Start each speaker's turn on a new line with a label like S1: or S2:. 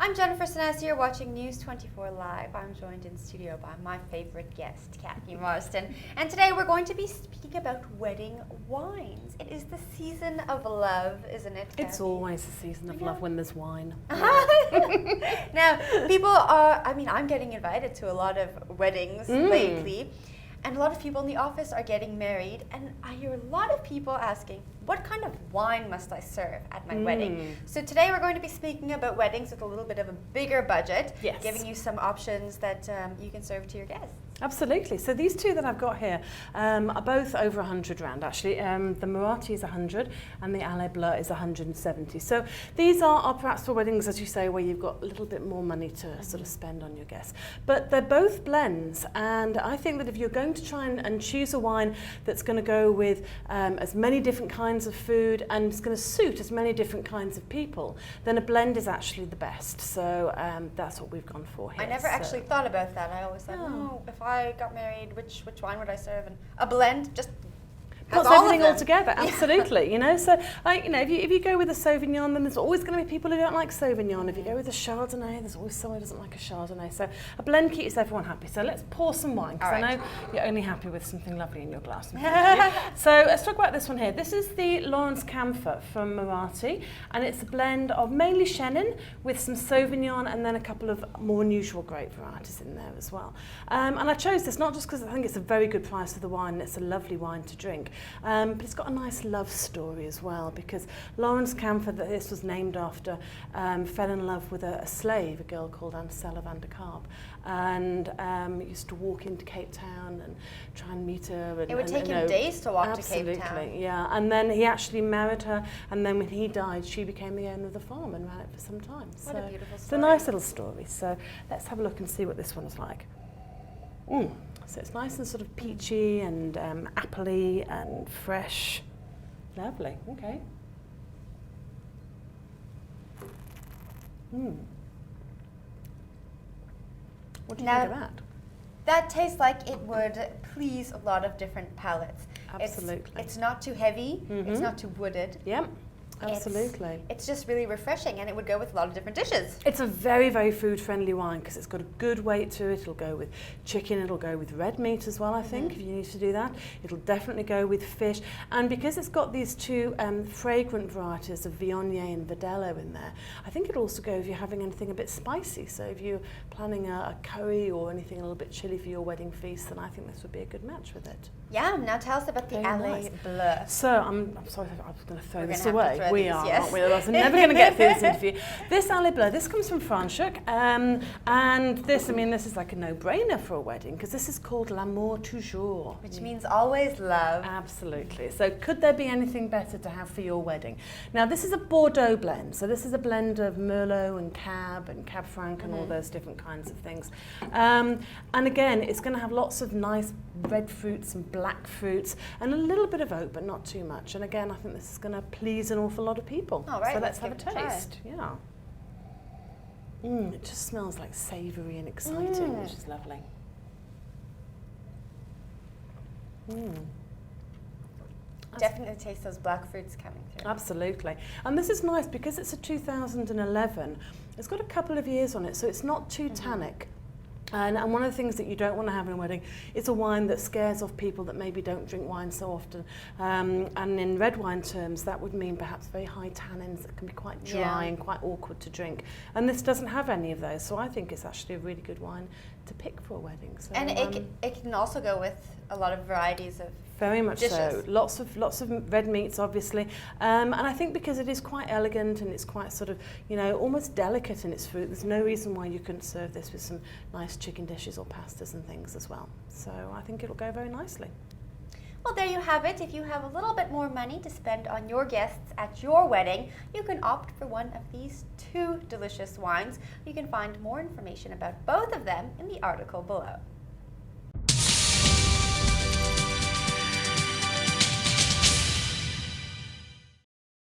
S1: I'm Jennifer Sanasi. You're watching News 24 Live. I'm joined in studio by my favorite guest, Kathy Marston. And today we're going to be speaking about wedding wines. It is the season of love, isn't it, Kathy?
S2: It's always the season of love when there's wine.
S1: Now, people are, I'm getting invited to a lot of weddings lately. And a lot of people in the office are getting married, and I hear a lot of people asking, what kind of wine must I serve at my wedding? So today we're going to be speaking about weddings with a little bit of a bigger budget, giving you some options that you can serve to your guests.
S2: Absolutely. So these two that I've got here are both over 100 rand actually. The Marathi is 100 and the Allée Bleu is 170. So these are perhaps for weddings, as you say, where you've got a little bit more money to sort of spend on your guests. But they're both blends, and I think that if you're going to try and choose a wine that's going to go with as many different kinds of food and it's going to suit as many different kinds of people, then a blend is actually the best. So that's what we've gone for here.
S1: I never actually thought about that. I always thought, if I got married, which wine would I serve? And a blend just has
S2: puts everything all
S1: them
S2: together, absolutely. You know, so if you go with a Sauvignon, then there's always going to be people who don't like Sauvignon. If you go with a Chardonnay, there's always someone who doesn't like a Chardonnay. So a blend keeps everyone happy. So let's pour some wine, because I know you're only happy with something lovely in your glass. So let's talk about this one here. This is the Lawrence Camphor from Marathi, and it's a blend of mainly Chenin with some Sauvignon and then a couple of more unusual grape varieties in there as well. And I chose this not just because I think it's a very good price for the wine, and it's a lovely wine to drink. But it's got a nice love story as well, because Lawrence Camphor, that this was named after, fell in love with a slave, a girl called Ancella van der Karp, and used to walk into Cape Town and try and meet her. And,
S1: it would take him days to walk to Cape Town.
S2: Absolutely, yeah. And then he actually married her, and then when he died, she became the owner of the farm and ran it for some time.
S1: What a beautiful story.
S2: It's a nice little story. So let's have a look and see what this one's like. So it's nice and sort of peachy and appley and fresh. Lovely, okay. What do you think of that?
S1: That tastes like it would please a lot of different palates.
S2: Absolutely.
S1: It's not too heavy, it's not too wooded.
S2: Yep. Absolutely.
S1: It's just really refreshing, and it would go with a lot of different dishes.
S2: It's a very, very food-friendly wine because it's got a good weight to it. It'll go with chicken, it'll go with red meat as well, I think, if you need to do that. It'll definitely go with fish. And because it's got these two fragrant varieties of Viognier and Verdelho in there, I think it'll also go if you're having anything a bit spicy. So if you're planning a curry or anything a little bit chilly for your wedding feast, then I think this would be a good match with it.
S1: Yeah, now tell us about the Allée Bleu.
S2: So I'm sorry, I was going to throw this away.
S1: We are,
S2: aren't we? I'm never going to get through this interview. This Allée Bleu, this comes from Franschhoek, and this is like a no-brainer for a wedding, because this is called L'amour toujours.
S1: Which means always love.
S2: Absolutely. So could there be anything better to have for your wedding? Now, this is a Bordeaux blend. So this is a blend of Merlot and Cab Franc and all those different kinds of things. And again, it's going to have lots of nice red fruits and black fruits and a little bit of oak, but not too much. And again, I think this is going to please an awful lot of people.
S1: All right,
S2: so let's have a
S1: give it a
S2: taste. Yeah. It just smells like savoury and exciting, which is lovely.
S1: Definitely taste those black fruits coming through.
S2: Absolutely. And this is nice because it's a 2011. It's got a couple of years on it, so it's not too tannic. And one of the things that you don't want to have in a wedding is a wine that scares off people that maybe don't drink wine so often. And in red wine terms, that would mean perhaps very high tannins that can be quite dry and quite awkward to drink. And this doesn't have any of those, so I think it's actually a really good wine to pick for a wedding. So,
S1: and it can also go with a lot of varieties of
S2: very much
S1: dishes.
S2: So. Lots of red meats, obviously. And I think because it is quite elegant and it's quite sort of, almost delicate in its fruit, there's no reason why you couldn't serve this with some nice chicken dishes or pastas and things as well. So I think it'll go very nicely.
S1: Well, there you have it. If you have a little bit more money to spend on your guests at your wedding, you can opt for one of these two delicious wines. You can find more information about both of them in the article below.